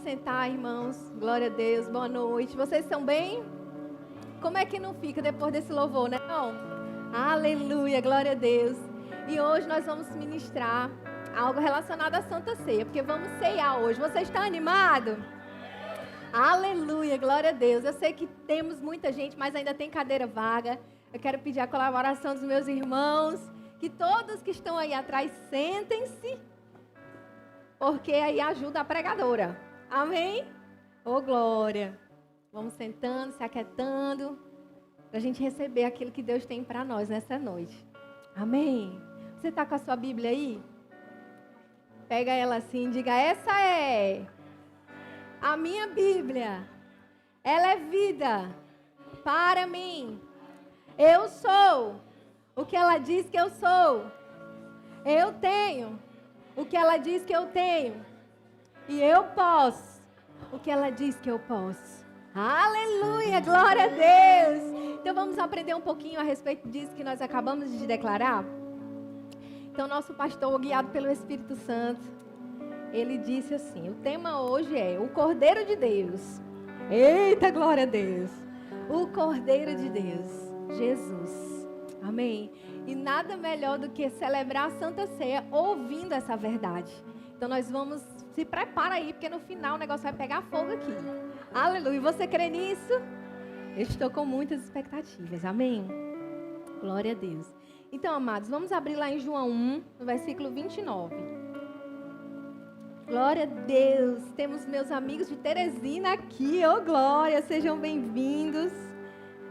Sentar, irmãos. Glória a Deus. Boa noite. Vocês estão bem? Como é que não fica depois desse louvor, né? Não? Aleluia. Glória a Deus. E hoje nós vamos ministrar algo relacionado à Santa Ceia, porque vamos ceiar hoje. Você está animado? Aleluia. Glória a Deus. Eu sei que temos muita gente, mas ainda tem cadeira vaga. Eu quero pedir a colaboração dos meus irmãos, que todos que estão aí atrás sentem-se, porque aí ajuda a pregadora. Amém? Ô, glória. Vamos sentando, se aquietando, para a gente receber aquilo que Deus tem para nós nessa noite. Amém? Você está com a sua Bíblia aí? Pega ela assim e diga: essa é a minha Bíblia. Ela é vida para mim. Eu sou o que ela diz que eu sou. Eu tenho o que ela diz que eu tenho. E eu posso o que ela diz que eu posso. Aleluia, glória a Deus. Então vamos aprender um pouquinho a respeito disso que nós acabamos de declarar. Então nosso pastor, guiado pelo Espírito Santo, ele disse assim: o tema hoje é o Cordeiro de Deus. Eita, glória a Deus. O Cordeiro de Deus, Jesus. Amém. E nada melhor do que celebrar a Santa Ceia ouvindo essa verdade. Então nós vamos, se prepara aí, porque no final o negócio vai pegar fogo aqui. Aleluia. Você crê nisso? Eu estou com muitas expectativas. Amém? Glória a Deus. Então, amados, vamos abrir lá em João 1, no versículo 29. Glória a Deus. Temos meus amigos de Teresina aqui. Ô, glória. Sejam bem-vindos.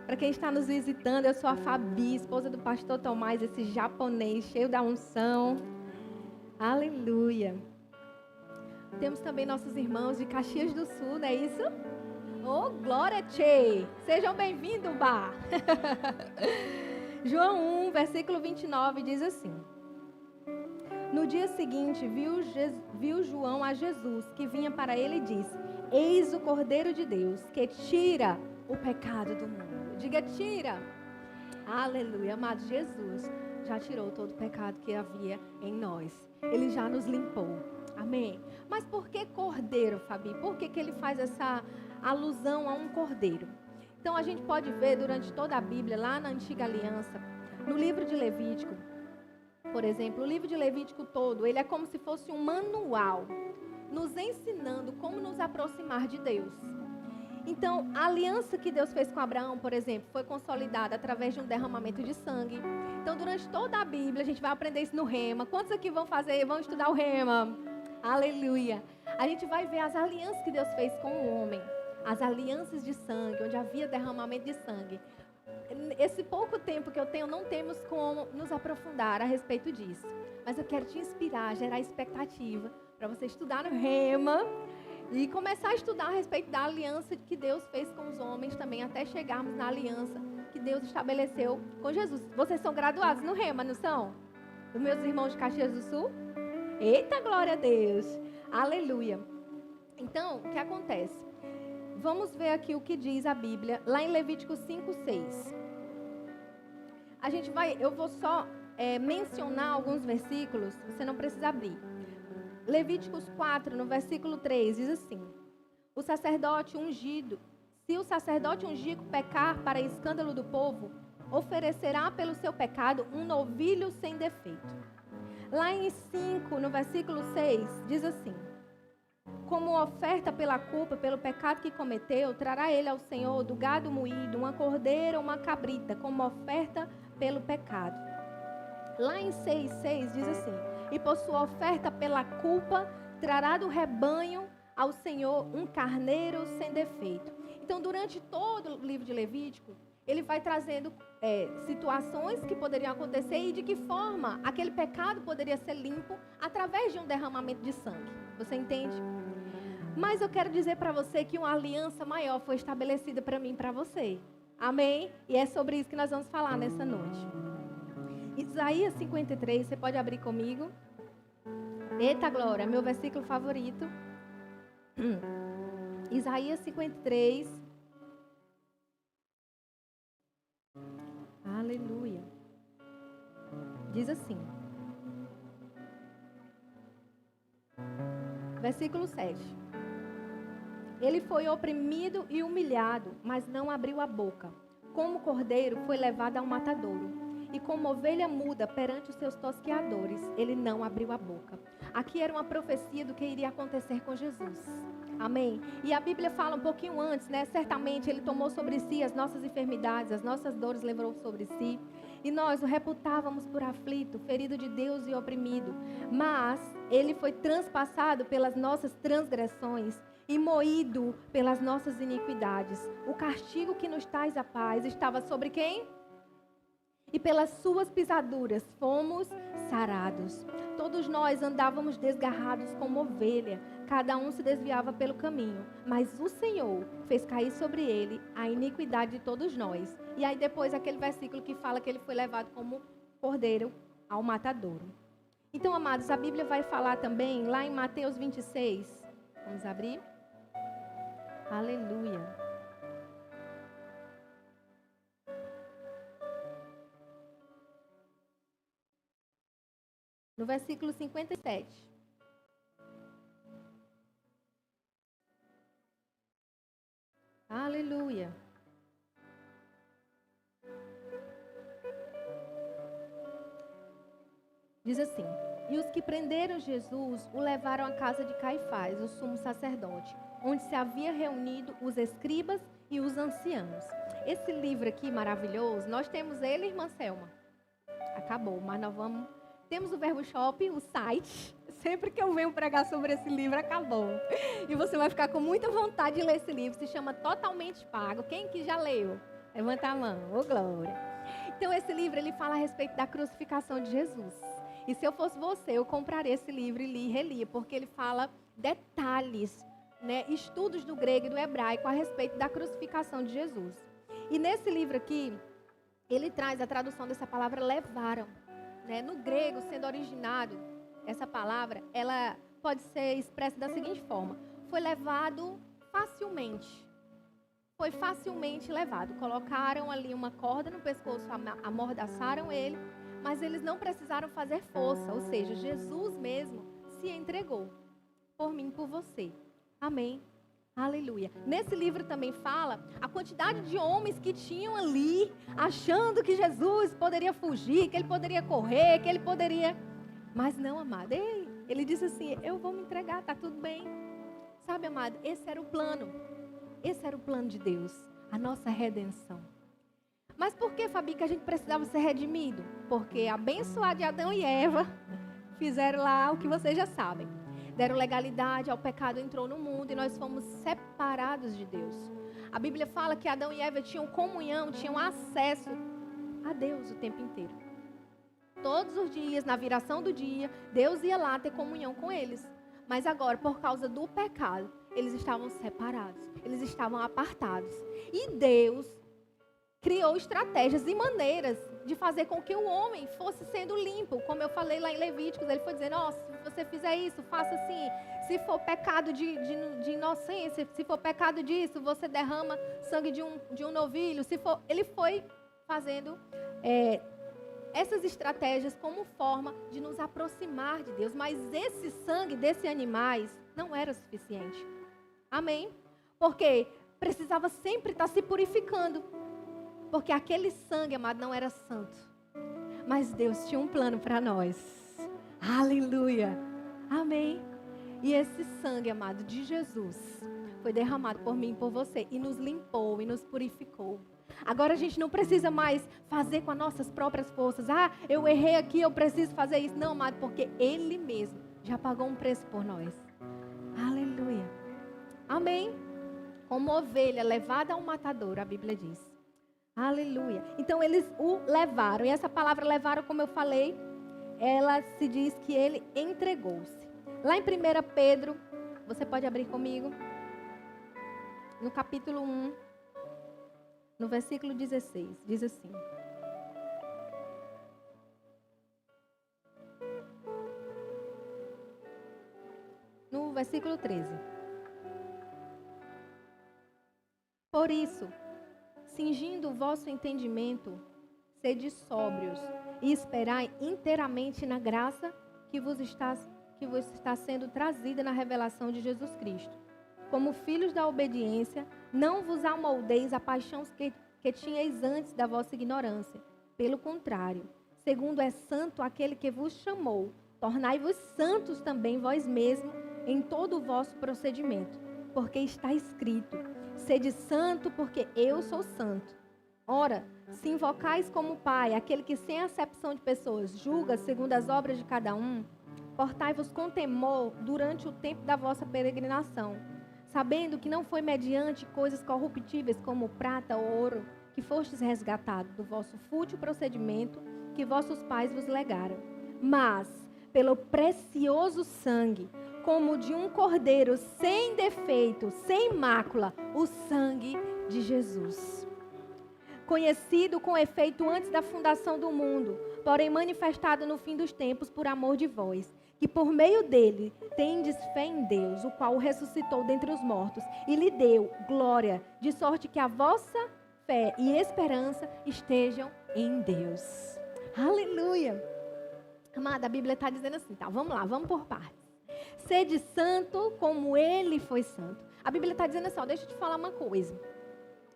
Para quem está nos visitando, eu sou a Fabi, esposa do pastor Tomás, esse japonês cheio da unção. Aleluia. Temos também nossos irmãos de Caxias do Sul, não é isso? Oh, glória, tchê! Sejam bem-vindos, Bar! João 1, versículo 29, diz assim: no dia seguinte, viu João a Jesus, que vinha para ele e disse: eis o Cordeiro de Deus, que tira o pecado do mundo. Diga, tira! Aleluia, amado, Jesus já tirou todo o pecado que havia em nós. Ele já nos limpou. Amém? Mas por que cordeiro, Fabi? Por que ele faz essa alusão a um cordeiro? Então a gente pode ver durante toda a Bíblia, lá na Antiga Aliança, no livro de Levítico, por exemplo, o livro de Levítico todo, ele é como se fosse um manual, nos ensinando como nos aproximar de Deus. Então, a aliança que Deus fez com Abraão, por exemplo, foi consolidada através de um derramamento de sangue. Então, durante toda a Bíblia, a gente vai aprender isso no Rema. Quantos aqui vão estudar o Rema? Aleluia. A gente vai ver as alianças que Deus fez com o homem. As alianças de sangue, onde havia derramamento de sangue. Esse pouco tempo que eu tenho, não temos como nos aprofundar a respeito disso. Mas eu quero te inspirar, gerar expectativa para você estudar no Rema e começar a estudar a respeito da aliança que Deus fez com os homens também, até chegarmos na aliança que Deus estabeleceu com Jesus. Vocês são graduados no Rema, não são? Os meus irmãos de Caxias do Sul? Eita, glória a Deus! Aleluia! Então, o que acontece? Vamos ver aqui o que diz a Bíblia, lá em Levítico 5:6. Eu vou só mencionar alguns versículos, você não precisa abrir. Levíticos 4, no versículo 3, diz assim: se o sacerdote ungido pecar para escândalo do povo, oferecerá pelo seu pecado um novilho sem defeito. Lá em 5, no versículo 6, diz assim: como oferta pela culpa, pelo pecado que cometeu, trará ele ao Senhor do gado moído, uma cordeira ou uma cabrita, como oferta pelo pecado. Lá em 6:6 diz assim: e por sua oferta pela culpa, trará do rebanho ao Senhor um carneiro sem defeito. Então, durante todo o livro de Levítico, ele vai trazendo situações que poderiam acontecer e de que forma aquele pecado poderia ser limpo através de um derramamento de sangue. Você entende? Mas eu quero dizer para você que uma aliança maior foi estabelecida para mim e para você. Amém? E é sobre isso que nós vamos falar nessa noite. Isaías 53, você pode abrir comigo? Eita glória, meu versículo favorito. Isaías 53. Aleluia. Diz assim. Versículo 7. Ele foi oprimido e humilhado, mas não abriu a boca. Como cordeiro foi levado ao matadouro. E como ovelha muda perante os seus tosqueadores, ele não abriu a boca. Aqui era uma profecia do que iria acontecer com Jesus. Amém? E a Bíblia fala um pouquinho antes, né? Certamente ele tomou sobre si as nossas enfermidades, as nossas dores levou sobre si. E nós o reputávamos por aflito, ferido de Deus e oprimido. Mas ele foi transpassado pelas nossas transgressões e moído pelas nossas iniquidades. O castigo que nos traz a paz estava sobre quem? E pelas suas pisaduras fomos sarados. Todos nós andávamos desgarrados como ovelha, cada um se desviava pelo caminho, mas o Senhor fez cair sobre ele a iniquidade de todos nós. E aí depois aquele versículo que fala que ele foi levado como cordeiro ao matadouro. Então, amados, a Bíblia vai falar também lá em Mateus 26. Vamos abrir? Aleluia. No versículo 57. Aleluia. Diz assim: e os que prenderam Jesus o levaram à casa de Caifás, o sumo sacerdote, onde se havia reunido os escribas e os anciãos. Esse livro aqui maravilhoso, nós temos ele, irmã Selma. Acabou, mas nós vamos... Temos o Verbo Shop, o site. Sempre que eu venho pregar sobre esse livro, acabou. E você vai ficar com muita vontade de ler esse livro. Se chama Totalmente Pago. Quem que já leu? Levanta a mão. Ô, glória. Então, esse livro, ele fala a respeito da crucificação de Jesus. E se eu fosse você, eu compraria esse livro e relia, porque ele fala detalhes, né, estudos do grego e do hebraico a respeito da crucificação de Jesus. E nesse livro aqui, ele traz a tradução dessa palavra levaram. Né? No grego, sendo originado, essa palavra, ela pode ser expressa da seguinte forma: foi levado facilmente. Foi facilmente levado. Colocaram ali uma corda no pescoço, amordaçaram ele, mas eles não precisaram fazer força. Ou seja, Jesus mesmo se entregou por mim e por você. Amém. Aleluia. Nesse livro também fala a quantidade de homens que tinham ali, achando que Jesus poderia fugir, que ele poderia correr, que ele poderia... Mas não, amado. Ele disse assim, eu vou me entregar, tá tudo bem. Sabe, amado, esse era o plano. Esse era o plano de Deus, a nossa redenção. Mas por que, Fabi, que a gente precisava ser redimido? Porque abençoado de Adão e Eva fizeram lá o que vocês já sabem. Deram legalidade, ao pecado entrou no mundo e nós fomos separados de Deus. A Bíblia fala que Adão e Eva tinham comunhão, tinham acesso a Deus o tempo inteiro. Todos os dias, na viração do dia, Deus ia lá ter comunhão com eles. Mas agora, por causa do pecado, eles estavam separados, eles estavam apartados. E Deus criou estratégias e maneiras de fazer com que o homem fosse sendo limpo. Como eu falei lá em Levíticos, ele foi dizendo, se você fizer isso, faça assim. Se for pecado de inocência, se for pecado disso, você derrama sangue de um novilho. Ele foi fazendo essas estratégias como forma de nos aproximar de Deus. Mas esse sangue desses animais não era suficiente. Amém? Porque precisava sempre estar se purificando. Porque aquele sangue, amado, não era santo. Mas Deus tinha um plano para nós. Aleluia. Amém. E esse sangue, amado, de Jesus, foi derramado por mim e por você. E nos limpou e nos purificou. Agora a gente não precisa mais fazer com as nossas próprias forças. Eu errei aqui, eu preciso fazer isso. Não, amado, porque Ele mesmo já pagou um preço por nós. Aleluia. Amém. Como ovelha levada ao matadouro, a Bíblia diz. Aleluia. Então eles o levaram. E essa palavra levaram, como eu falei, ela se diz que ele entregou-se. Lá em 1 Pedro, você pode abrir comigo? No capítulo 1, no versículo 16, diz assim. No versículo 13. Por isso, cingindo o vosso entendimento, sede sóbrios e esperai inteiramente na graça que vos está sendo trazida na revelação de Jesus Cristo. como filhos da obediência, não vos amoldeis a paixão que tinhais antes da vossa ignorância. Pelo contrário, segundo é santo aquele que vos chamou, tornai-vos santos também vós mesmos em todo o vosso procedimento, porque está escrito: sede santo, porque eu sou santo. Ora, se invocais como Pai aquele que sem acepção de pessoas julga segundo as obras de cada um, portai-vos com temor durante o tempo da vossa peregrinação, sabendo que não foi mediante coisas corruptíveis como prata ou ouro que fostes resgatados do vosso fútil procedimento que vossos pais vos legaram, mas pelo precioso sangue, como de um cordeiro sem defeito, sem mácula, o sangue de Jesus. Conhecido com efeito antes da fundação do mundo, porém manifestado no fim dos tempos por amor de vós, que por meio dele tendes fé em Deus, o qual o ressuscitou dentre os mortos e lhe deu glória, de sorte que a vossa fé e esperança estejam em Deus. Aleluia! Amada, a Bíblia está dizendo assim, tá? Vamos lá, vamos por partes. Sede santo como ele foi santo. A Bíblia está dizendo assim, ó, deixa eu te falar uma coisa.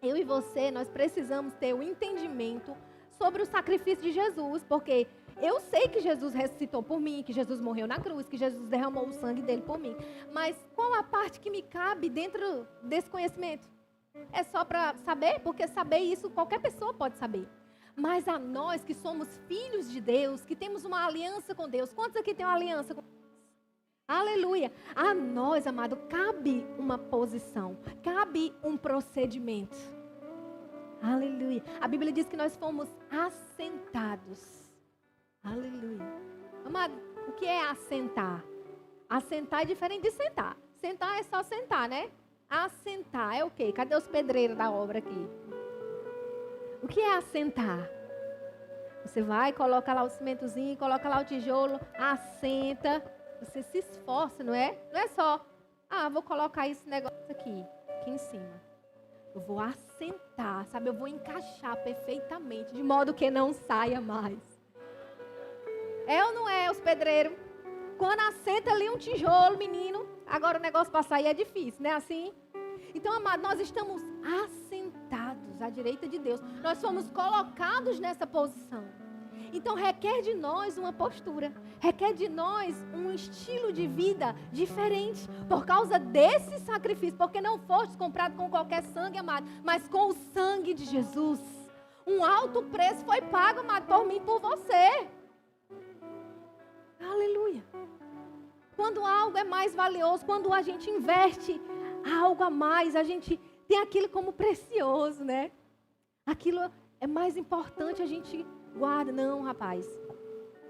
Eu e você, nós precisamos ter o entendimento sobre o sacrifício de Jesus, porque eu sei que Jesus ressuscitou por mim, que Jesus morreu na cruz, que Jesus derramou o sangue dele por mim. Mas qual a parte que me cabe dentro desse conhecimento? É só para saber? Porque saber isso qualquer pessoa pode saber. Mas a nós que somos filhos de Deus, que temos uma aliança com Deus. Quantos aqui têm uma aliança com Deus? Aleluia. A nós, amado, cabe uma posição, cabe um procedimento. Aleluia. A Bíblia diz que nós fomos assentados. Aleluia. Amado, o que é assentar? Assentar é diferente de sentar. Sentar é só sentar, né? Assentar é o quê? Cadê os pedreiros da obra aqui? O que é assentar? Você vai, coloca lá o cimentozinho, coloca lá o tijolo, assenta. Você se esforça, não é? Não é só, vou colocar esse negócio aqui em cima. Eu vou assentar, sabe? Eu vou encaixar perfeitamente, de modo que não saia mais. É ou não é, os pedreiros? Quando assenta ali um tijolo, menino, agora o negócio para sair é difícil, não é assim? Então, amado, nós estamos assentados à direita de Deus. Nós somos colocados nessa posição. Então, requer de nós uma postura. Requer de nós um estilo de vida diferente. Por causa desse sacrifício. Porque não foste comprado com qualquer sangue, amado. Mas com o sangue de Jesus. Um alto preço foi pago, amado, por mim e por você. Aleluia. Quando algo é mais valioso, quando a gente investe algo a mais, a gente tem aquilo como precioso, né? Aquilo é mais importante, a gente guarda. Não, rapaz,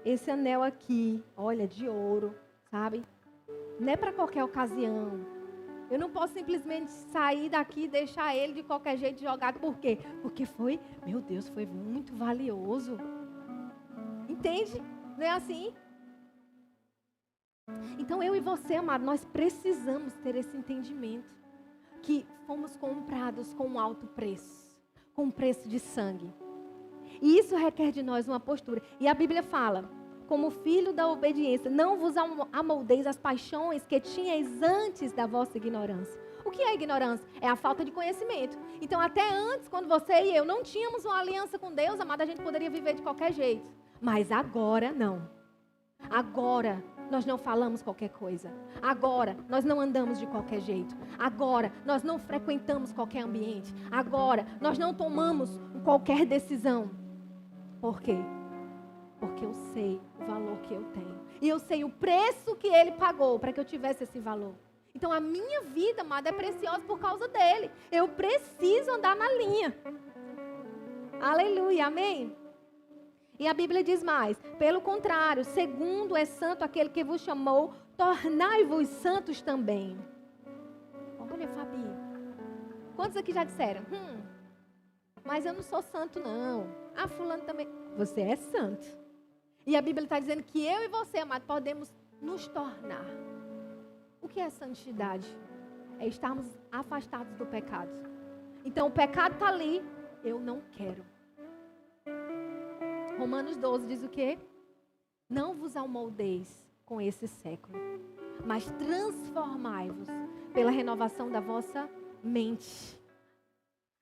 esse anel aqui, olha, de ouro, sabe? Não é para qualquer ocasião. Eu não posso simplesmente sair daqui e deixar ele de qualquer jeito jogado. Por quê? Porque foi, meu Deus, foi muito valioso. Entende? Não é assim? Então eu e você, amado, nós precisamos ter esse entendimento. Que fomos comprados com um alto preço. Com um preço de sangue. E isso requer de nós uma postura. E a Bíblia fala, como filho da obediência, não vos amoldeis as paixões que tinhais antes da vossa ignorância. O que é ignorância? É a falta de conhecimento. Então, até antes, quando você e eu não tínhamos uma aliança com Deus, amada, a gente poderia viver de qualquer jeito. Mas agora, não. Agora, nós não falamos qualquer coisa. Agora, nós não andamos de qualquer jeito. Agora, nós não frequentamos qualquer ambiente. Agora, nós não tomamos qualquer decisão. Por quê? Porque eu sei o valor que eu tenho. E eu sei o preço que Ele pagou para que eu tivesse esse valor. Então, a minha vida, amada, é preciosa por causa dEle. Eu preciso andar na linha. Aleluia, amém? E a Bíblia diz mais, pelo contrário, segundo é santo aquele que vos chamou, tornai-vos santos também. Olha, Fabi, quantos aqui já disseram? Mas eu não sou santo não. Fulano também. Você é santo. E a Bíblia está dizendo que eu e você, amado, podemos nos tornar. O que é santidade? É estarmos afastados do pecado. Então o pecado está ali, eu não quero. Romanos 12 diz o quê? Não vos amoldeis com esse século, mas transformai-vos pela renovação da vossa mente,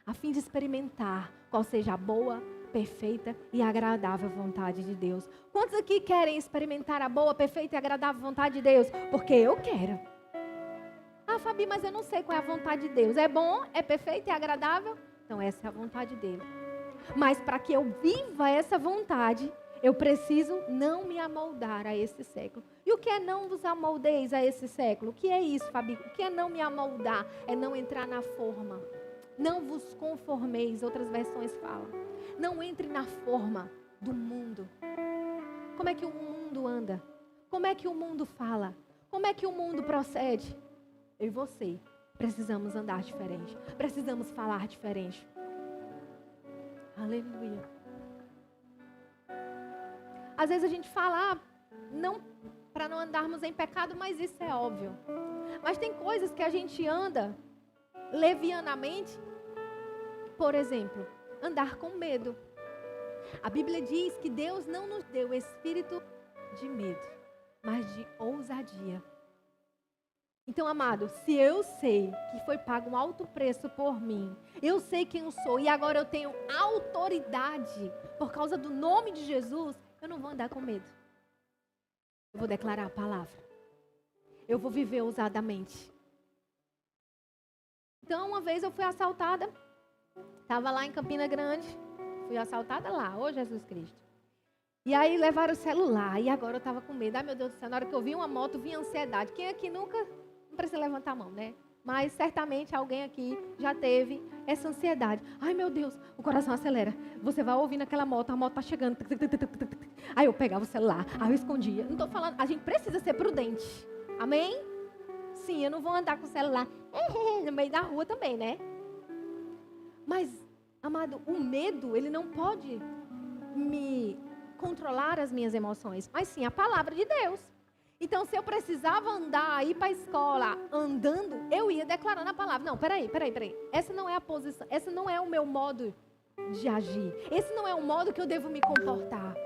a fim de experimentar qual seja a boa, perfeita e agradável vontade de Deus. Quantos aqui querem experimentar a boa, perfeita e agradável vontade de Deus? Porque eu quero. Ah, Fabi, mas eu não sei qual é a vontade de Deus. É bom, é perfeito e agradável? Então essa é a vontade dele. Mas para que eu viva essa vontade, eu preciso não me amoldar a esse século. E o que é não vos amoldeis a esse século? O que é isso, Fabi? O que é não me amoldar? É não entrar na forma. Não vos conformeis, outras versões falam. Não entre na forma do mundo. Como é que o mundo anda? Como é que o mundo fala? Como é que o mundo procede? Eu e você precisamos andar diferente. Precisamos falar diferente. Aleluia. Às vezes a gente fala, não para não andarmos em pecado, mas isso é óbvio. Mas tem coisas que a gente anda levianamente. Por exemplo, andar com medo. A Bíblia diz que Deus não nos deu espírito de medo, mas de ousadia. Então, amado, se eu sei que foi pago um alto preço por mim, eu sei quem eu sou e agora eu tenho autoridade por causa do nome de Jesus, eu não vou andar com medo. Eu vou declarar a palavra. Eu vou viver ousadamente. Então, uma vez eu fui assaltada. Estava lá em Campina Grande. Fui assaltada lá, ô Jesus Cristo. E aí levaram o celular. E agora eu estava com medo. Ai, meu Deus do céu, na hora que eu vi uma moto, vi ansiedade. Quem aqui nunca... Não precisa levantar a mão, né? Mas certamente alguém aqui já teve essa ansiedade. Ai, meu Deus, o coração acelera. Você vai ouvindo aquela moto, a moto tá chegando. Aí eu pegava o celular, aí eu escondia. Não estou falando, a gente precisa ser prudente. Amém? Sim, eu não vou andar com o celular no meio da rua também, né? Mas, amado, o medo, ele não pode me controlar as minhas emoções. Mas sim, a palavra de Deus. Então, se eu precisava andar, ir para a escola andando, eu ia declarando a palavra. Não, peraí. Essa não é a posição, essa não é o meu modo de agir. Esse não é o modo que eu devo me comportar.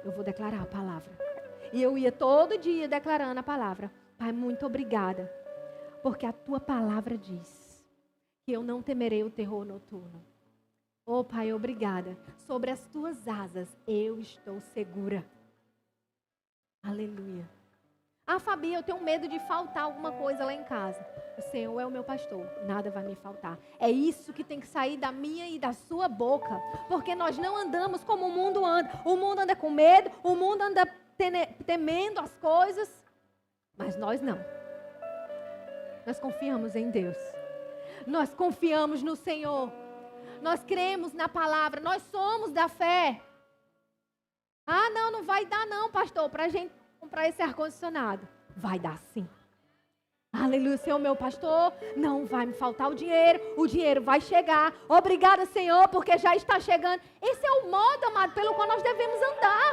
Eu vou declarar a palavra. E eu ia todo dia declarando a palavra. Pai, muito obrigada, porque a tua palavra diz que eu não temerei o terror noturno. Oh, Pai, obrigada. Sobre as tuas asas eu estou segura. Aleluia. Ah, Fabi, eu tenho medo de faltar alguma coisa lá em casa. O Senhor é o meu pastor, nada vai me faltar. É isso que tem que sair da minha e da sua boca. Porque nós não andamos como o mundo anda. O mundo anda com medo, o mundo anda temendo as coisas. Mas nós não. Nós confiamos em Deus. Nós confiamos no Senhor. Nós cremos na palavra. Nós somos da fé. Ah, não vai dar não, pastor, para a gente comprar esse ar-condicionado. Vai dar sim. Aleluia, Senhor, meu pastor, não vai me faltar o dinheiro vai chegar. Obrigada, Senhor, porque já está chegando. Esse é o modo, amado, pelo qual nós devemos andar.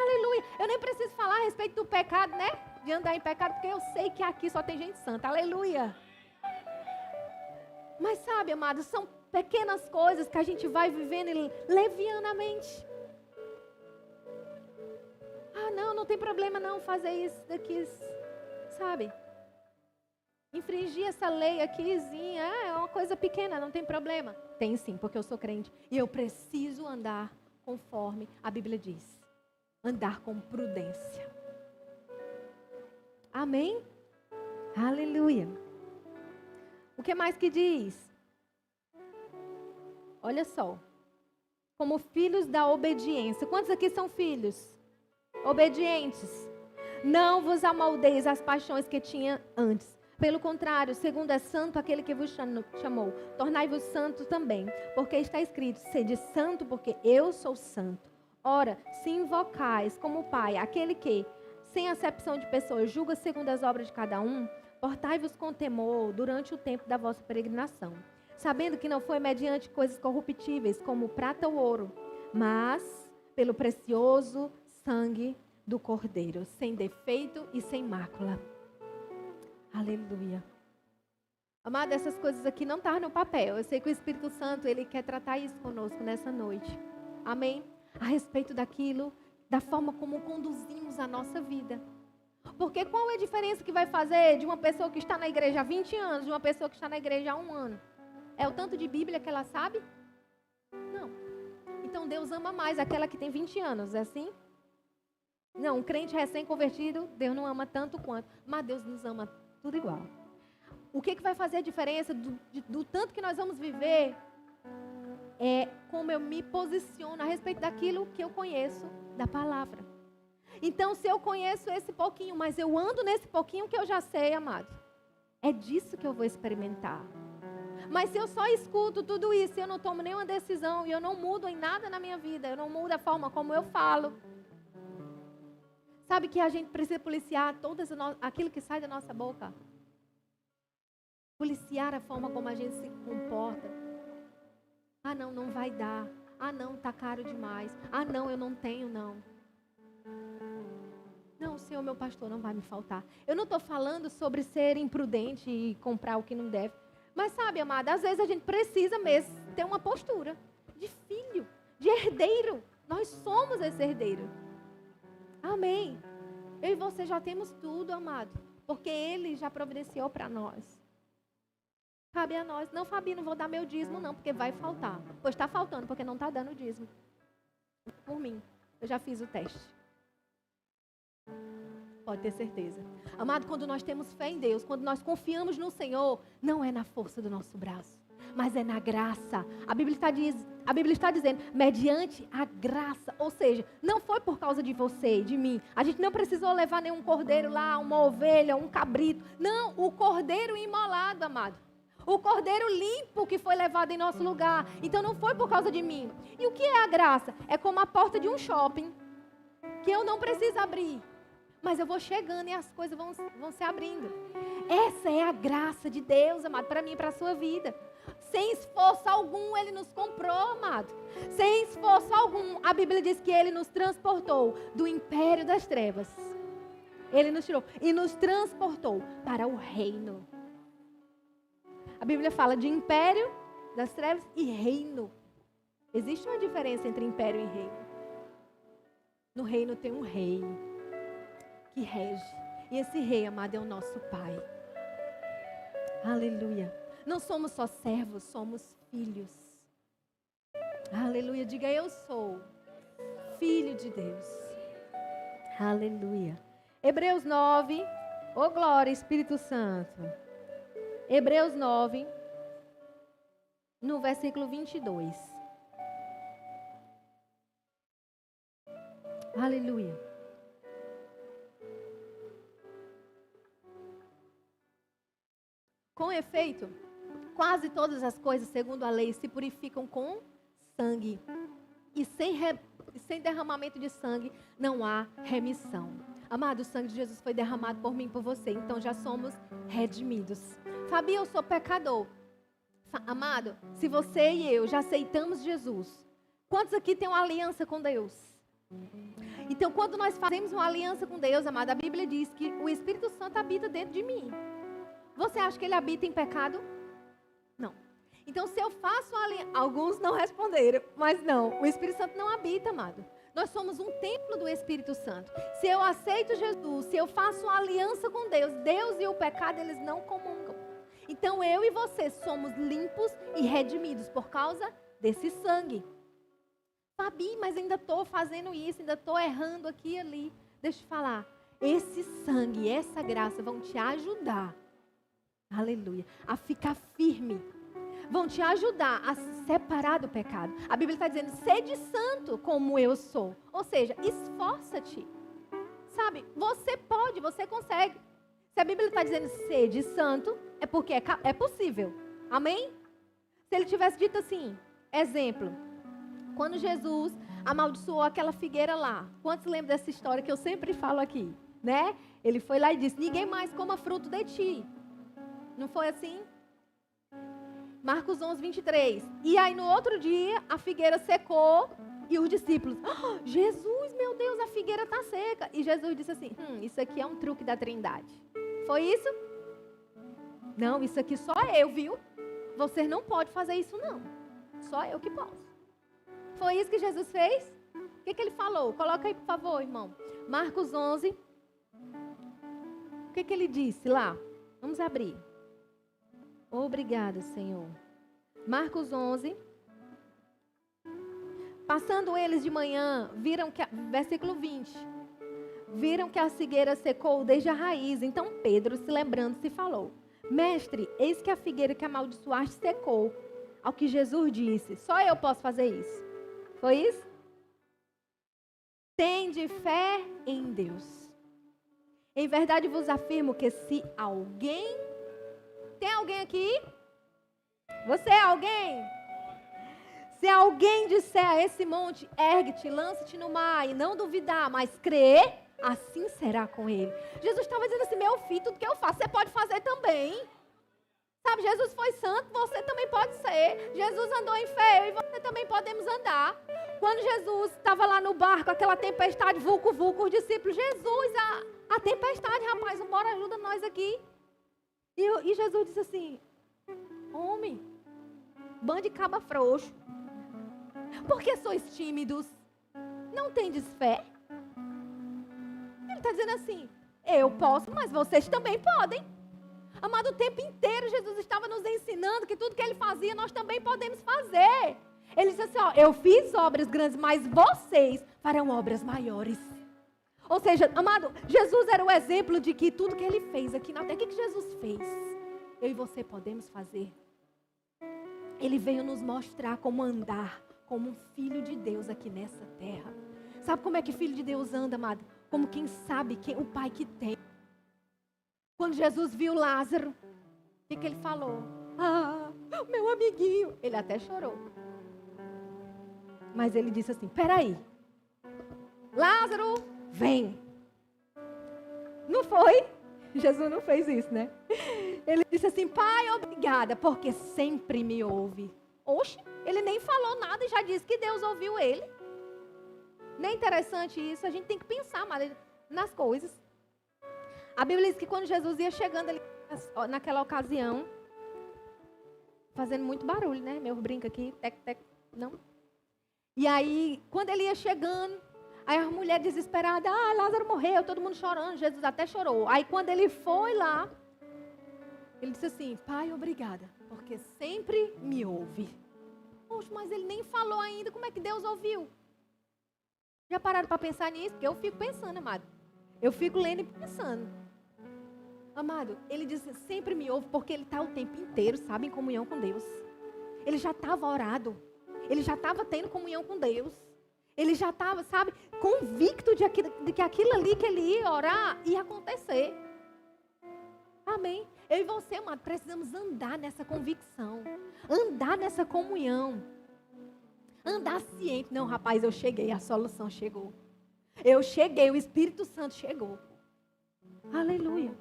Aleluia. Eu nem preciso falar a respeito do pecado, né? De andar em pecado, porque eu sei que aqui só tem gente santa. Aleluia. Mas sabe, amado, são pequenas coisas que a gente vai vivendo levianamente. Ah, não tem problema não fazer isso daqui, sabe? Infringir essa lei aquizinha, é uma coisa pequena, não tem problema. Tem sim, porque eu sou crente e eu preciso andar conforme a Bíblia diz. Andar com prudência. Amém? Aleluia. O que mais que diz? Olha só. Como filhos da obediência. Quantos aqui são filhos? Obedientes. Não vos amoldeis as paixões que tinha antes. Pelo contrário, segundo é santo aquele que vos chamou, tornai-vos santo também. Porque está escrito, sede santo porque eu sou santo. Ora, se invocais como Pai, aquele que, sem acepção de pessoas, julga segundo as obras de cada um, portai-vos com temor durante o tempo da vossa peregrinação, sabendo que não foi mediante coisas corruptíveis, como prata ou ouro, mas pelo precioso sangue do Cordeiro, sem defeito e sem mácula. Aleluia. Amado, essas coisas aqui não estão no papel. Eu sei que o Espírito Santo, ele quer tratar isso conosco nessa noite. Amém? A respeito daquilo, da forma como conduzimos a nossa vida. Porque qual é a diferença que vai fazer de uma pessoa que está na igreja há 20 anos, de uma pessoa que está na igreja há 1 ano? É o tanto de Bíblia que ela sabe? Não. Então Deus ama mais aquela que tem 20 anos, é assim? Não, um crente recém-convertido, Deus não ama tanto quanto, mas Deus nos ama tudo igual. O que vai fazer a diferença do tanto que nós vamos viver é como eu me posiciono a respeito daquilo que eu conheço da palavra. Então, se eu conheço esse pouquinho, mas eu ando nesse pouquinho que eu já sei, amado, é disso que eu vou experimentar. Mas se eu só escuto tudo isso, eu não tomo nenhuma decisão, e eu não mudo em nada na minha vida, eu não mudo a forma como eu falo. Sabe que a gente precisa policiar aquilo que sai da nossa boca? Policiar a forma como a gente se comporta. Ah, não, não vai dar. Ah, não, tá caro demais. Ah, não, eu não tenho, não. Não, Senhor, meu pastor, não vai me faltar. Eu não estou falando sobre ser imprudente e comprar o que não deve. Mas sabe, amada, às vezes a gente precisa mesmo ter uma postura de filho, de herdeiro. Nós somos esse herdeiro. Amém. Eu e você já temos tudo, amado. Porque Ele já providenciou para nós. Cabe a nós. Não, Fabi, não vou dar meu dízimo não, porque vai faltar. Pois está faltando, porque não está dando dízimo. Por mim. Eu já fiz o teste. Pode ter certeza. Amado, quando nós temos fé em Deus, quando nós confiamos no Senhor, não é na força do nosso braço, mas é na graça. A Bíblia está dizendo, mediante a graça. Ou seja, não foi por causa de você e de mim. A gente não precisou levar nenhum cordeiro lá, uma ovelha, um cabrito. Não, o cordeiro imolado, amado. O cordeiro limpo que foi levado em nosso lugar. Então não foi por causa de mim. E o que é a graça? É como a porta de um shopping, que eu não preciso abrir. Mas eu vou chegando e as coisas vão se abrindo. Essa é a graça de Deus, amado, para mim e para a sua vida. Sem esforço algum, Ele nos comprou, amado. Sem esforço algum, a Bíblia diz que Ele nos transportou do império das trevas. Ele nos tirou e nos transportou para o reino. A Bíblia fala de império das trevas e reino. Existe uma diferença entre império e reino. No reino tem um rei que rege. E esse rei, amado, é o nosso Pai. Aleluia. Não somos só servos, somos filhos. Aleluia. Diga, eu sou filho de Deus. Aleluia. Hebreus 9. Ô glória, Espírito Santo. Hebreus 9, no versículo 22. Aleluia. Com efeito, quase todas as coisas, segundo a lei, se purificam com sangue. E sem derramamento de sangue não há remissão. Amado, o sangue de Jesus foi derramado por mim e por você. Então já somos redimidos. Fabi, eu sou pecador. Amado, se você e eu já aceitamos Jesus, quantos aqui têm uma aliança com Deus? Então, quando nós fazemos uma aliança com Deus, amado, a Bíblia diz que o Espírito Santo habita dentro de mim. Você acha que ele habita em pecado? Não. Então, se eu faço uma aliança... Alguns não responderam, mas não. O Espírito Santo não habita, amado. Nós somos um templo do Espírito Santo. Se eu aceito Jesus, se eu faço uma aliança com Deus, Deus e o pecado, eles não comungam. Então, eu e você somos limpos e redimidos por causa desse sangue. Fabi, mas ainda estou fazendo isso, ainda estou errando aqui e ali. Deixa eu te falar. Esse sangue, essa graça vão te ajudar. Aleluia. A ficar firme. Vão te ajudar a se separar do pecado. A Bíblia está dizendo, sede santo como eu sou. Ou seja, esforça-te. Sabe, você pode, você consegue. Se a Bíblia está dizendo sede santo, é porque é possível. Amém? Se ele tivesse dito assim, exemplo, quando Jesus amaldiçoou aquela figueira lá. Quantos lembram dessa história que eu sempre falo aqui? Né? Ele foi lá e disse, ninguém mais coma fruto de ti. Não foi assim? Marcos 11, 23. E aí no outro dia, a figueira secou e os discípulos, Jesus, meu Deus, a figueira está seca. E Jesus disse assim, isso aqui é um truque da Trindade. Foi isso? Não, isso aqui só eu, viu? Vocês não podem fazer isso não. Só eu que posso. Foi isso que Jesus fez? O que ele falou? Coloca aí, por favor, irmão. Marcos 11, O que ele disse lá? Vamos abrir. Obrigada, Senhor. Marcos 11. Passando eles de manhã, viram que, versículo 20, viram que a figueira secou desde a raiz. Então Pedro, se lembrando-se, falou: Mestre, eis que a figueira que amaldiçoaste secou. Ao que Jesus disse: só eu posso fazer isso. Foi isso? Tende fé em Deus. Em verdade vos afirmo que se alguém... Tem alguém aqui? Você é alguém? Se alguém disser a esse monte, ergue-te, lança-te no mar, e não duvidar, mas crer, assim será com ele. Jesus estava dizendo assim: meu filho, tudo que eu faço, você pode fazer também. Sabe, Jesus foi santo, você também pode ser. Jesus andou em fé, eu e você também podemos andar. Quando Jesus estava lá no barco, aquela tempestade, vulco, os discípulos: Jesus, a tempestade, rapaz, bora, ajuda nós aqui. E Jesus disse assim: homem, bando de caba frouxo, por que sois tímidos? Não tendes fé? Ele está dizendo assim: eu posso, mas vocês também podem. Amado, o tempo inteiro Jesus estava nos ensinando que tudo que ele fazia, nós também podemos fazer. Ele disse assim: ó, eu fiz obras grandes, mas vocês farão obras maiores. Ou seja, amado, Jesus era o exemplo de que tudo que ele fez aqui na terra, o que Jesus fez? Eu e você podemos fazer. Ele veio nos mostrar como andar como um filho de Deus aqui nessa terra. Sabe como é que filho de Deus anda, amado? Como quem sabe o pai que tem. Quando Jesus viu Lázaro, o que ele falou? Ah, meu amiguinho. Ele até chorou. Mas ele disse assim: peraí, Lázaro, vem. Não foi? Jesus não fez isso, né? Ele disse assim: pai, obrigada, porque sempre me ouve. Oxe, ele nem falou nada e já disse que Deus ouviu ele. Não é interessante isso? A gente tem que pensar nas coisas. A Bíblia diz que quando Jesus ia chegando ali, naquela ocasião, fazendo muito barulho, né? Meu brinco aqui, tec, tec, não. E aí, quando ele ia chegando, aí a mulher desesperada: ah, Lázaro morreu, todo mundo chorando, Jesus até chorou. Aí quando ele foi lá, ele disse assim: pai, obrigada, porque sempre me ouve. Poxa, mas ele nem falou ainda, como é que Deus ouviu? Já pararam para pensar nisso? Porque eu fico pensando, amado. Eu fico lendo e pensando. Amado, ele diz: sempre me ouve, porque ele está o tempo inteiro, sabe, em comunhão com Deus. Ele já estava orado. Ele já estava tendo comunhão com Deus. Ele já estava, sabe, convicto de que aquilo ali que ele ia orar ia acontecer. Amém? Eu e você, amado, precisamos andar nessa convicção. Andar nessa comunhão. Andar ciente. Não, rapaz, eu cheguei, a solução chegou. Eu cheguei, o Espírito Santo chegou. Aleluia.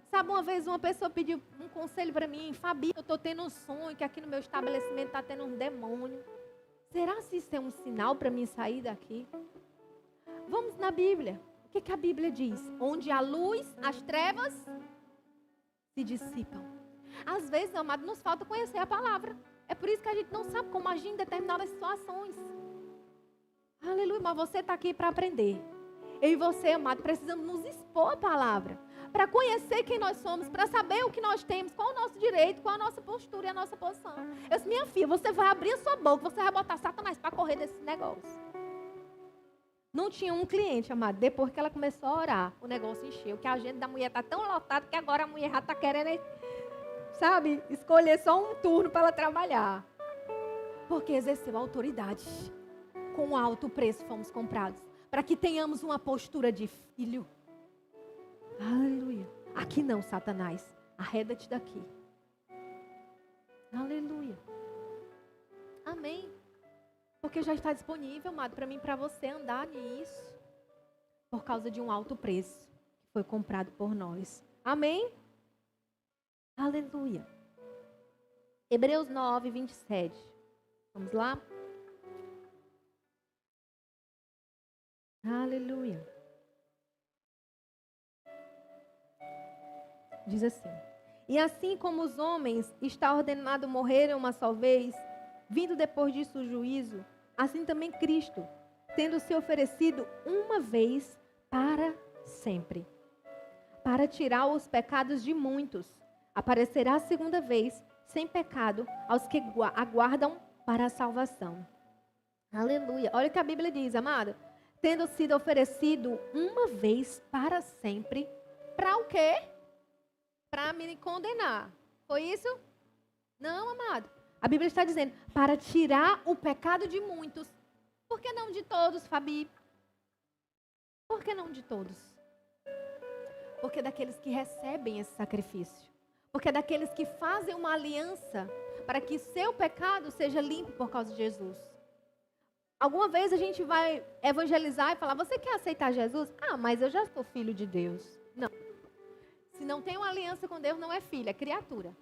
Sabe, uma vez uma pessoa pediu um conselho para mim: Fabi, eu estou tendo um sonho que aqui no meu estabelecimento está tendo um demônio. Será que isso é um sinal para mim sair daqui? Vamos na Bíblia. O que a Bíblia diz? Onde a luz, as trevas se dissipam. Às vezes, amado, nos falta conhecer a palavra. É por isso que a gente não sabe como agir em determinadas situações. Aleluia, mas você está aqui para aprender. Eu e você, amado, precisamos nos expor à palavra. Para conhecer quem nós somos, para saber o que nós temos, qual o nosso direito, qual a nossa postura e a nossa posição. Eu disse: minha filha, você vai abrir a sua boca, você vai botar Satanás para correr desse negócio. Não tinha um cliente, amado. Depois que ela começou a orar, o negócio encheu. Que a agenda da mulher está tão lotada que agora a mulher já está querendo, sabe, escolher só um turno para ela trabalhar. Porque exerceu a autoridade. Com alto preço fomos comprados. Para que tenhamos uma postura de filho. Aleluia. Aqui não, Satanás. Arreda-te daqui. Aleluia. Amém. Porque já está disponível, amado, para mim e para você andar nisso. Por causa de um alto preço que foi comprado por nós. Amém? Aleluia. Hebreus 9, 27. Vamos lá? Aleluia. Diz assim: e assim como os homens está ordenado morrerem uma só vez, vindo depois disso o juízo, assim também Cristo, tendo se oferecido uma vez para sempre, para tirar os pecados de muitos. Aparecerá a segunda vez, sem pecado, aos que aguardam para a salvação. Aleluia. Olha o que a Bíblia diz, amada. Tendo sido oferecido uma vez para sempre, para o quê? Para me condenar. Foi isso? Não, amado. A Bíblia está dizendo, para tirar o pecado de muitos. Por que não de todos, Fabi? Por que não de todos? Porque é daqueles que recebem esse sacrifício. Porque é daqueles que fazem uma aliança para que seu pecado seja limpo por causa de Jesus. Alguma vez a gente vai evangelizar e falar, você quer aceitar Jesus? Ah, mas eu já sou filho de Deus. Não. Se não tem uma aliança com Deus, não é filho, é criatura.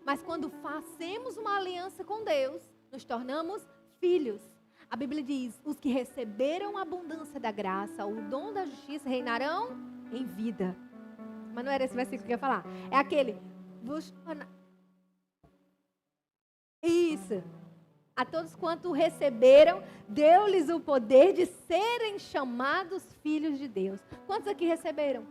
Mas quando fazemos uma aliança com Deus, nos tornamos filhos. A Bíblia diz, os que receberam a abundância da graça, o dom da justiça, reinarão em vida. Mas não era esse versículo que eu ia falar. É aquele, isso. A todos quanto receberam, deu-lhes o poder de serem chamados filhos de Deus. Quantos aqui receberam?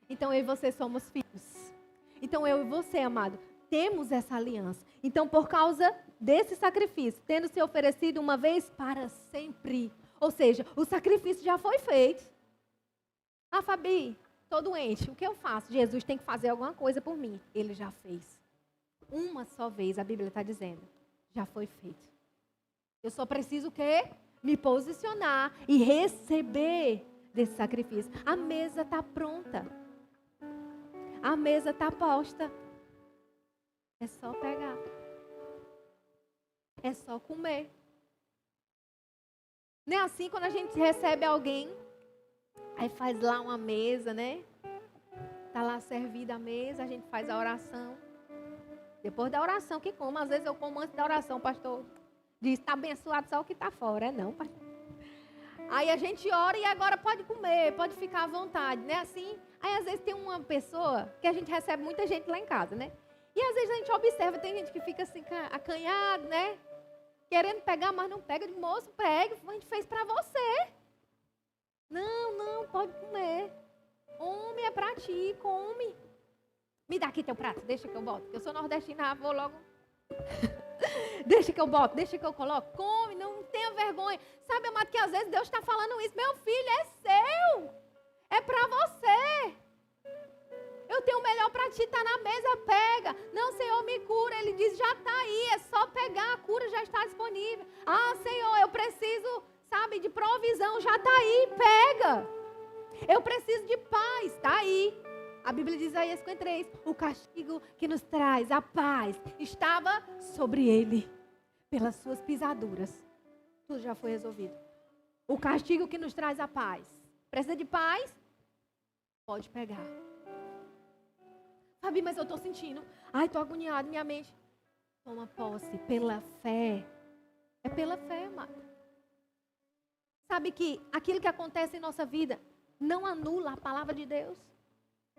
Então eu e você somos filhos. Então eu e você, amado, temos essa aliança. Então por causa desse sacrifício, tendo se oferecido uma vez para sempre. Ou seja, o sacrifício já foi feito. Ah, Fabi, estou doente, o que eu faço? Jesus tem que fazer alguma coisa por mim. Ele já fez. Uma só vez, a Bíblia está dizendo. Já foi feito. Eu só preciso o quê? Me posicionar e receber desse sacrifício. A mesa está pronta. A mesa está posta. É só pegar. É só comer. Não é assim quando a gente recebe alguém, aí faz lá uma mesa, né? Está lá servida a mesa, a gente faz a oração. Depois da oração que como, às vezes eu como antes da oração, pastor. Diz, está abençoado só o que está fora. É não, pastor. Aí a gente ora e agora pode comer, pode ficar à vontade, né? Assim, aí às vezes tem uma pessoa, que a gente recebe muita gente lá em casa, né? E às vezes a gente observa, tem gente que fica assim, acanhado, né? Querendo pegar, mas não pega. De moço, pega, a gente fez para você. Não, pode comer. Come, é para ti, come. Me dá aqui teu prato, deixa que eu boto. Eu sou nordestina, vou logo. Deixa que eu boto, deixa que eu coloco. Come, não tenha vergonha. Sabe, amado, que às vezes Deus está falando isso. Meu filho, é seu. É para você. Eu tenho o melhor para ti, está na mesa, pega. Não, Senhor, me cura. Ele diz, já está aí, é só pegar, a cura já está disponível. Ah, Senhor, eu preciso, sabe, de provisão, já está aí, pega. Eu preciso de paz, está aí. A Bíblia diz aí, 53, o castigo que nos traz a paz estava sobre ele, pelas suas pisaduras. Tudo já foi resolvido. O castigo que nos traz a paz. Precisa de paz? Pode pegar. Fabi, mas eu estou sentindo. Ai, estou agoniado, minha mente. Toma posse pela fé. É pela fé, amado. Sabe que aquilo que acontece em nossa vida não anula a palavra de Deus.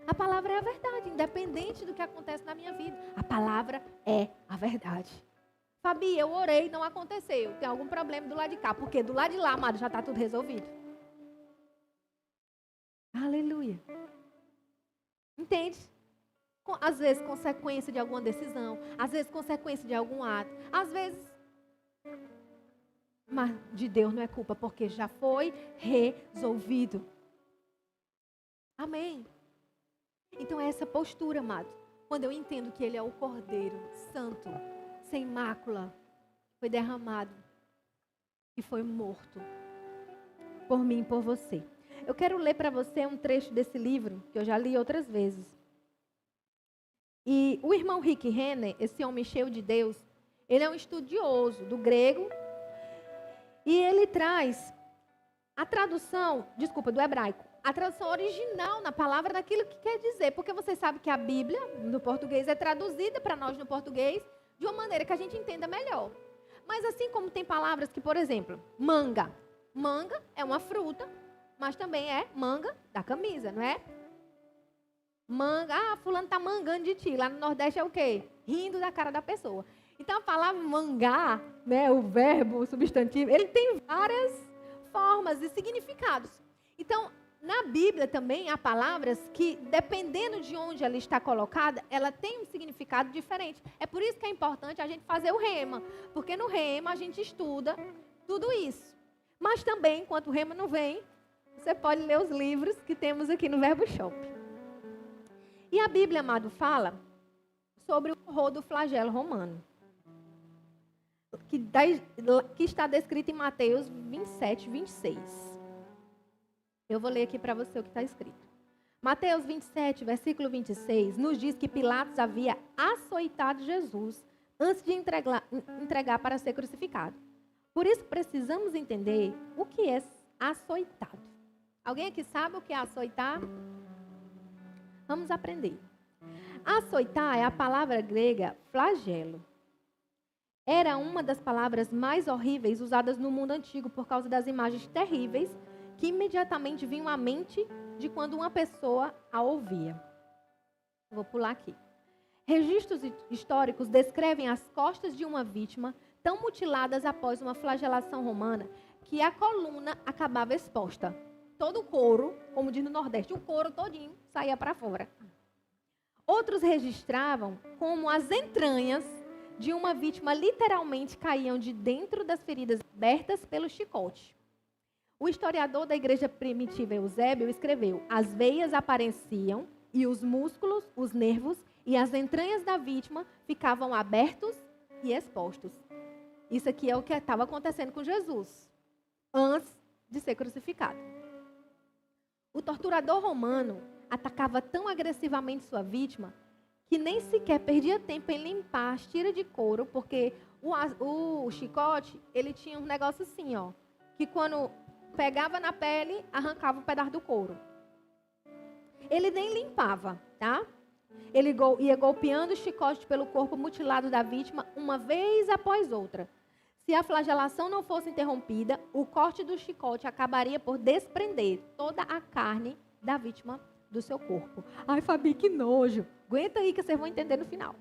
A palavra é a verdade, independente do que acontece na minha vida. A palavra é a verdade. Fabi, eu orei, não aconteceu. Tem algum problema do lado de cá. Porque do lado de lá, amado, já está tudo resolvido. Aleluia. Entende? Às vezes, consequência de alguma decisão. Às vezes, consequência de algum ato. Às vezes, mas de Deus não é culpa, porque já foi resolvido. Amém. Então é essa postura, amado. Quando eu entendo que Ele é o Cordeiro Santo, sem mácula, foi derramado e foi morto por mim e por você. Eu quero ler para você um trecho desse livro, que eu já li outras vezes. E o irmão Rick Renner, esse homem cheio de Deus, ele é um estudioso do grego e ele traz a tradução, do hebraico. A tradução original na palavra daquilo que quer dizer. Porque você sabe que a Bíblia, no português, é traduzida para nós no português de uma maneira que a gente entenda melhor. Mas assim como tem palavras que, por exemplo, manga. Manga é uma fruta, mas também é manga da camisa, não é? Manga, fulano está mangando de ti. Lá no Nordeste é o quê? Rindo da cara da pessoa. Então a palavra mangar, né, o verbo, o substantivo, ele tem várias formas e significados. Então, Na Bíblia também há palavras que, dependendo de onde ela está colocada, ela tem um significado diferente. É por isso que é importante a gente fazer o rema, porque no rema a gente estuda tudo isso. Mas também, enquanto o rema não vem, você pode ler os livros que temos aqui no Verbo Shop. E a Bíblia, amado, fala sobre o horror do flagelo romano, que está descrito em Mateus 27, 26. Eu vou ler aqui para você o que está escrito. Mateus 27, versículo 26, nos diz que Pilatos havia açoitado Jesus antes de entregar para ser crucificado. Por isso precisamos entender o que é açoitado. Alguém aqui sabe o que é açoitar? Vamos aprender. Açoitar é a palavra grega flagelo. Era uma das palavras mais horríveis usadas no mundo antigo por causa das imagens terríveis que imediatamente vinham à mente de quando uma pessoa a ouvia. Vou pular aqui. Registros históricos descrevem as costas de uma vítima tão mutiladas após uma flagelação romana que a coluna acabava exposta. Todo o couro, como diz no Nordeste, o couro todinho saía para fora. Outros registravam como as entranhas de uma vítima literalmente caíam de dentro das feridas abertas pelo chicote. O historiador da igreja primitiva Eusébio escreveu: as veias apareciam e os músculos, os nervos e as entranhas da vítima ficavam abertos e expostos. Isso aqui é o que estava acontecendo com Jesus, antes de ser crucificado. O torturador romano atacava tão agressivamente sua vítima que nem sequer perdia tempo em limpar as tiras de couro, porque o chicote, ele tinha um negócio assim, ó, que quando pegava na pele, arrancava um pedaço do couro. Ele nem limpava, tá? Ele ia golpeando o chicote pelo corpo mutilado da vítima uma vez após outra. Se a flagelação não fosse interrompida, o corte do chicote acabaria por desprender toda a carne da vítima do seu corpo. Ai, Fabi, que nojo. Aguenta aí que vocês vão entender no final.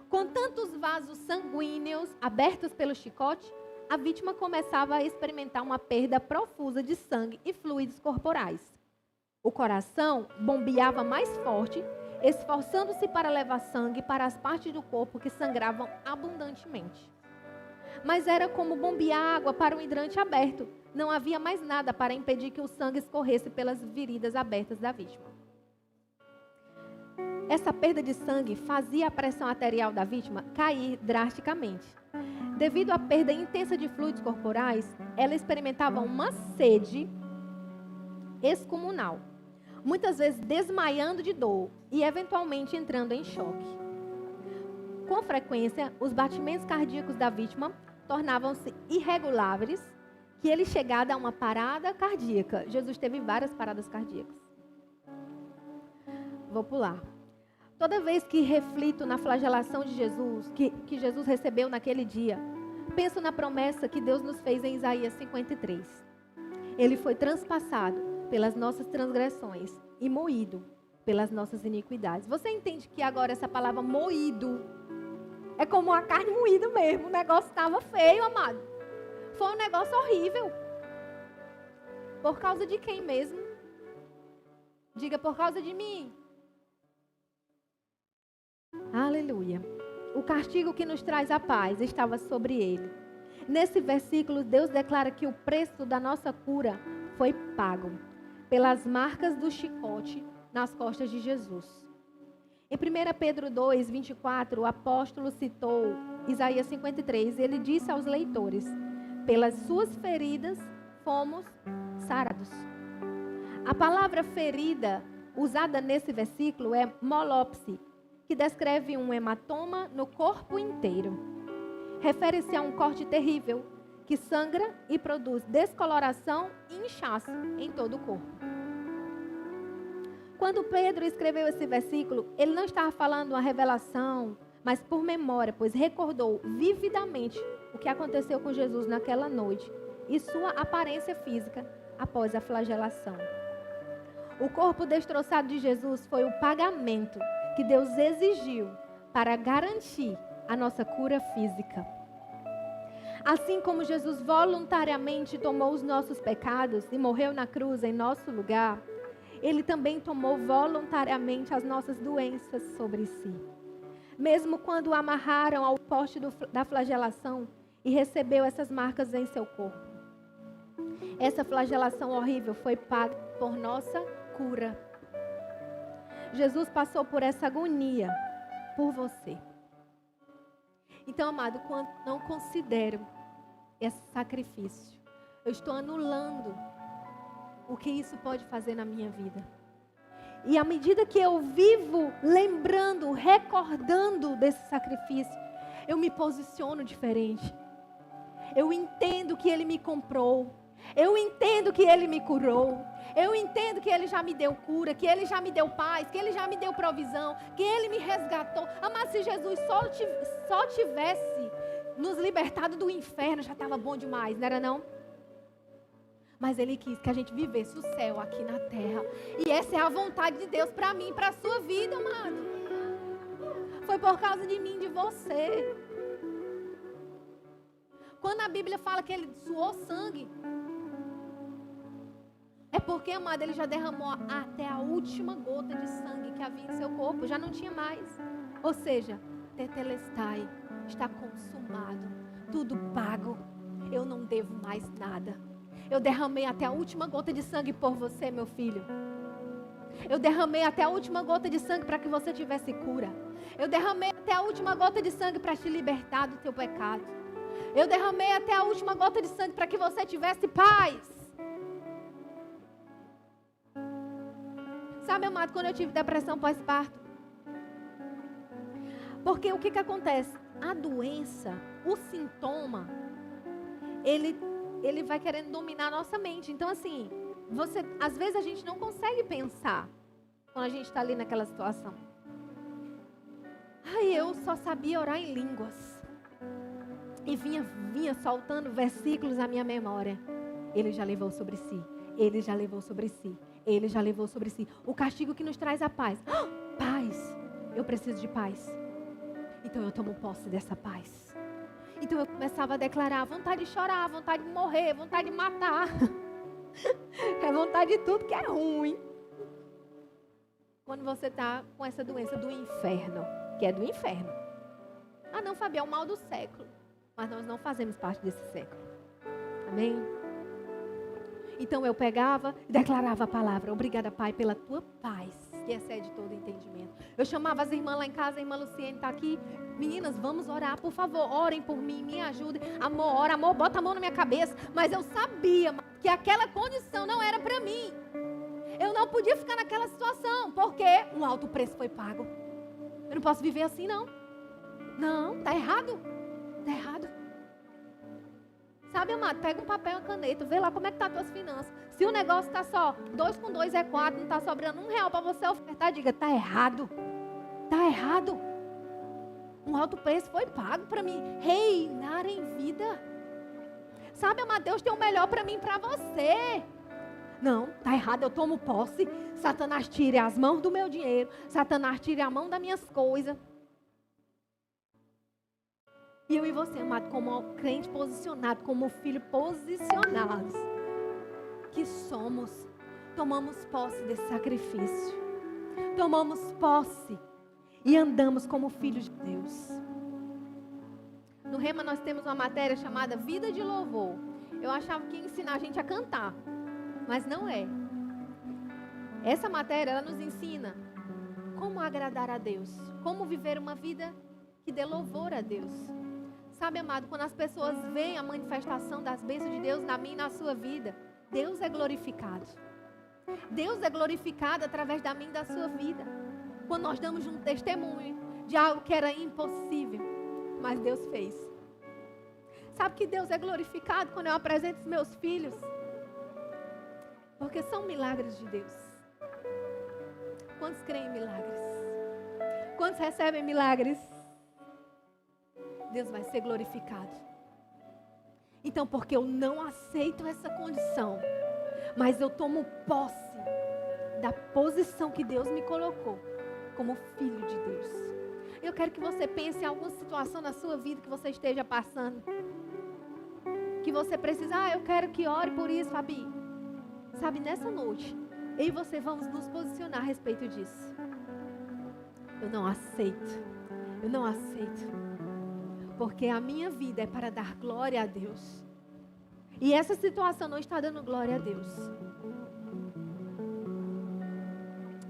Com tantos vasos sanguíneos abertos pelo chicote, a vítima começava a experimentar uma perda profusa de sangue e fluidos corporais. O coração bombeava mais forte, esforçando-se para levar sangue para as partes do corpo que sangravam abundantemente. Mas era como bombear água para um hidrante aberto. Não havia mais nada para impedir que o sangue escorresse pelas feridas abertas da vítima. Essa perda de sangue fazia a pressão arterial da vítima cair drasticamente. Devido à perda intensa de fluidos corporais, ela experimentava uma sede excomunal, muitas vezes desmaiando de dor e eventualmente entrando em choque. Com frequência, os batimentos cardíacos da vítima tornavam-se irregulares, que ele chegava a uma parada cardíaca. Jesus teve várias paradas cardíacas. Vou pular. Toda vez que reflito na flagelação de Jesus, que Jesus recebeu naquele dia, penso na promessa que Deus nos fez em Isaías 53. Ele foi transpassado pelas nossas transgressões e moído pelas nossas iniquidades. Você entende que agora essa palavra moído é como uma carne moída mesmo. O negócio estava feio, amado. Foi um negócio horrível. Por causa de quem mesmo? Diga, por causa de mim. Aleluia. O castigo que nos traz a paz estava sobre ele. Nesse versículo, Deus declara que o preço da nossa cura foi pago pelas marcas do chicote nas costas de Jesus. Em 1 Pedro 2, 24, o apóstolo citou Isaías 53. Ele disse aos leitores: pelas suas feridas fomos sarados. A palavra ferida usada nesse versículo é molopse, que descreve um hematoma no corpo inteiro. Refere-se a um corte terrível que sangra e produz descoloração e inchaço em todo o corpo. Quando Pedro escreveu esse versículo, ele não estava falando uma revelação, mas por memória, pois recordou vividamente o que aconteceu com Jesus naquela noite e sua aparência física após a flagelação. O corpo destroçado de Jesus foi o pagamento que Deus exigiu para garantir a nossa cura física. Assim como Jesus voluntariamente tomou os nossos pecados e morreu na cruz em nosso lugar, Ele também tomou voluntariamente as nossas doenças sobre si. Mesmo quando o amarraram ao poste da flagelação e recebeu essas marcas em seu corpo. Essa flagelação horrível foi paga por nossa cura. Jesus passou por essa agonia por você. Então, amado, quando não considero esse sacrifício, eu estou anulando o que isso pode fazer na minha vida. E à medida que eu vivo lembrando, recordando desse sacrifício, eu me posiciono diferente. Eu entendo que Ele me comprou. Eu entendo que Ele me curou. Eu entendo que Ele já me deu cura, que Ele já me deu paz, que Ele já me deu provisão, que Ele me resgatou. Mas se Jesus só tivesse nos libertado do inferno, já estava bom demais, não era não? Mas Ele quis que a gente vivesse o céu aqui na terra. E essa é a vontade de Deus para mim, para a sua vida, amado. Foi por causa de mim, de você. Quando a Bíblia fala que Ele suou sangue, é porque, amado, Ele já derramou até a última gota de sangue que havia em seu corpo. Já não tinha mais. Ou seja, tetelestai, está consumado. Tudo pago. Eu não devo mais nada. Eu derramei até a última gota de sangue por você, meu filho. Eu derramei até a última gota de sangue para que você tivesse cura. Eu derramei até a última gota de sangue para te libertar do teu pecado. Eu derramei até a última gota de sangue para que você tivesse paz. Sabe, amado, quando eu tive depressão pós-parto? Porque o que acontece? A doença, o sintoma, ele vai querendo dominar a nossa mente. Então, assim, às vezes a gente não consegue pensar quando a gente está ali naquela situação. Eu só sabia orar em línguas. E vinha soltando versículos à minha memória. Ele já levou sobre si. Ele já levou sobre si. Ele já levou sobre si. O castigo que nos traz a paz. Paz. Eu preciso de paz. Então eu tomo posse dessa paz. Então eu começava a declarar vontade de chorar, vontade de morrer, vontade de matar. É vontade de tudo que é ruim. Quando você está com essa doença do inferno, que é do inferno. Não, Fabi, é o mal do século. Mas nós não fazemos parte desse século. Amém? Então eu pegava e declarava a palavra. Obrigada, Pai, pela tua paz, que excede todo entendimento. Eu chamava as irmãs lá em casa, a irmã Luciene está aqui. Meninas, vamos orar, por favor, orem por mim, me ajudem. Amor, ora, amor, bota a mão na minha cabeça. Mas eu sabia que aquela condição não era para mim. Eu não podia ficar naquela situação, porque um alto preço foi pago. Eu não posso viver assim, não. Não, tá errado. Tá errado. Sabe, amado, pega um papel e uma caneta, vê lá como é que tá as tuas finanças. Se o negócio tá só 2 com 2 é 4, não tá sobrando R$1 para você ofertar, diga, tá errado. Tá errado. Um alto preço foi pago para mim reinar em vida. Sabe, amado, Deus tem o melhor para mim e para você. Não, tá errado, eu tomo posse. Satanás tire as mãos do meu dinheiro. Satanás tire a mão das minhas coisas. E eu e você, amado, como crente posicionado, como filho posicionados, que somos, tomamos posse desse sacrifício. Tomamos posse e andamos como filhos de Deus. No Rema nós temos uma matéria chamada Vida de Louvor. Eu achava que ia ensinar a gente a cantar, mas não é. Essa matéria, ela nos ensina como agradar a Deus, como viver uma vida que dê louvor a Deus. Sabe, amado, quando as pessoas veem a manifestação das bênçãos de Deus na minha e na sua vida, Deus é glorificado. Deus é glorificado através da minha e da sua vida. Quando nós damos um testemunho de algo que era impossível, mas Deus fez. Sabe que Deus é glorificado quando eu apresento os meus filhos? Porque são milagres de Deus. Quantos creem em milagres? Quantos recebem milagres? Deus vai ser glorificado. Então, porque eu não aceito essa condição, mas eu tomo posse da posição que Deus me colocou como filho de Deus. Eu quero que você pense em alguma situação na sua vida que você esteja passando. que você precisa, eu quero que ore por isso, Fabi. Sabe, nessa noite, eu e você vamos nos posicionar a respeito disso. Eu não aceito. Porque a minha vida é para dar glória a Deus. E essa situação não está dando glória a Deus.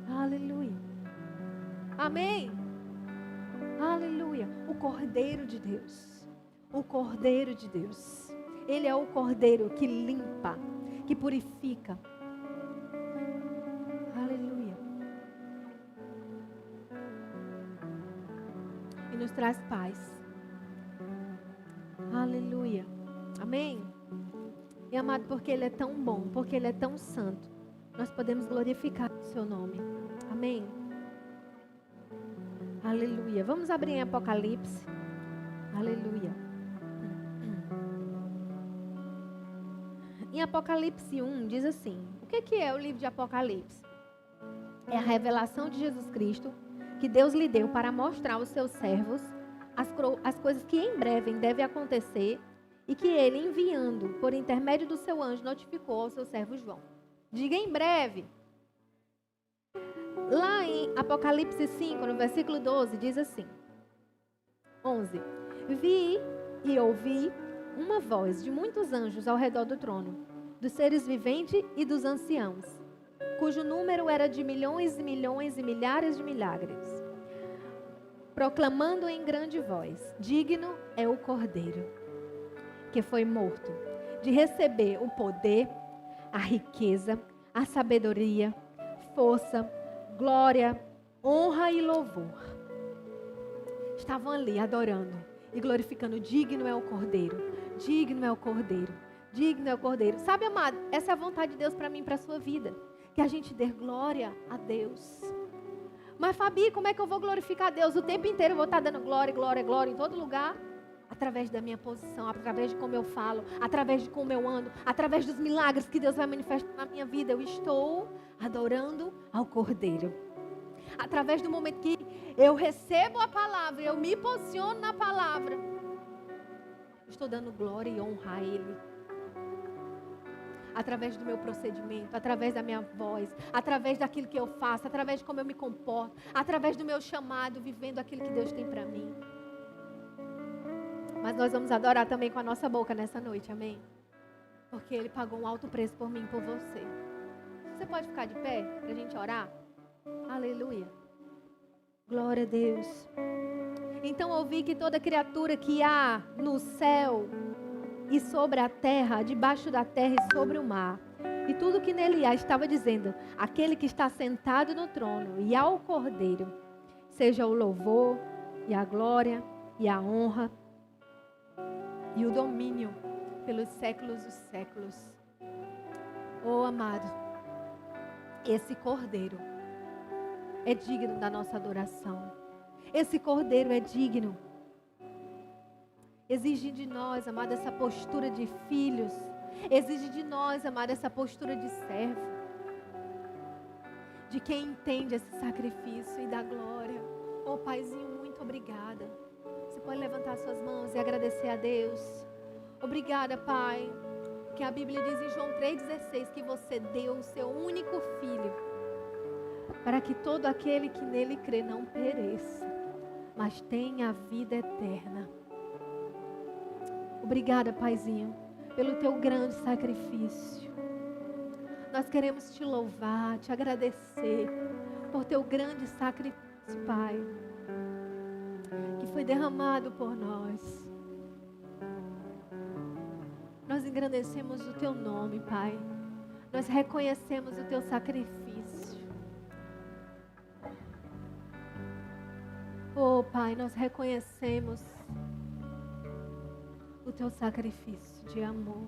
Aleluia. Amém. Aleluia. O Cordeiro de Deus. O Cordeiro de Deus. Ele é o Cordeiro que limpa, que purifica. Aleluia. E nos traz paz. Aleluia. Amém. E amado, porque Ele é tão bom, porque Ele é tão santo, nós podemos glorificar o seu nome. Amém. Aleluia. Vamos abrir em Apocalipse. Aleluia. Em Apocalipse 1 diz assim: o que é o livro de Apocalipse? É a revelação de Jesus Cristo que Deus lhe deu para mostrar aos seus servos as coisas que em breve devem acontecer e que ele, enviando por intermédio do seu anjo, notificou ao seu servo João. Diga em breve. Lá em Apocalipse 5, no versículo 12, diz assim: 11. Vi e ouvi uma voz de muitos anjos ao redor do trono, dos seres viventes e dos anciãos, cujo número era de milhões e milhões e milhares de milhares, proclamando em grande voz: digno é o Cordeiro, que foi morto, de receber o poder, a riqueza, a sabedoria, força, glória, honra e louvor. Estavam ali adorando e glorificando: digno é o Cordeiro, digno é o Cordeiro, digno é o Cordeiro. Sabe, amado, essa é a vontade de Deus para mim e para a sua vida, que a gente dê glória a Deus. Mas Fabi, como é que eu vou glorificar a Deus? O tempo inteiro eu vou estar dando glória, glória, glória em todo lugar? Através da minha posição, através de como eu falo, através de como eu ando, através dos milagres que Deus vai manifestar na minha vida. Eu estou adorando ao Cordeiro. Através do momento que eu recebo a palavra, eu me posiciono na palavra, estou dando glória e honra a Ele. Através do meu procedimento, através da minha voz, através daquilo que eu faço, através de como eu me comporto, através do meu chamado, vivendo aquilo que Deus tem para mim. Mas nós vamos adorar também com a nossa boca nessa noite, amém? Porque Ele pagou um alto preço por mim e por você. Você pode ficar de pé para a gente orar? Aleluia. Glória a Deus. Então ouvi que toda criatura que há no céu e sobre a terra, debaixo da terra e sobre o mar, e tudo que nele há, estava dizendo: aquele que está sentado no trono e ao Cordeiro, seja o louvor e a glória e a honra e o domínio pelos séculos dos séculos. Oh, amado, esse Cordeiro é digno da nossa adoração. Esse Cordeiro é digno. Exige de nós, amado, essa postura de filhos. Exige de nós, amado, essa postura de servo. De quem entende esse sacrifício e dá glória. Oh, Paizinho, muito obrigada. Você pode levantar suas mãos e agradecer a Deus. Obrigada, Pai, que a Bíblia diz em João 3,16 que você deu o seu único filho, para que todo aquele que nele crê não pereça, mas tenha a vida eterna. Obrigada, Paizinho, pelo teu grande sacrifício. Nós queremos te louvar, te agradecer por teu grande sacrifício, Pai, que foi derramado por nós. Nós engrandecemos o teu nome, Pai. Nós reconhecemos o teu sacrifício. Oh, Pai, nós reconhecemos o teu sacrifício de amor.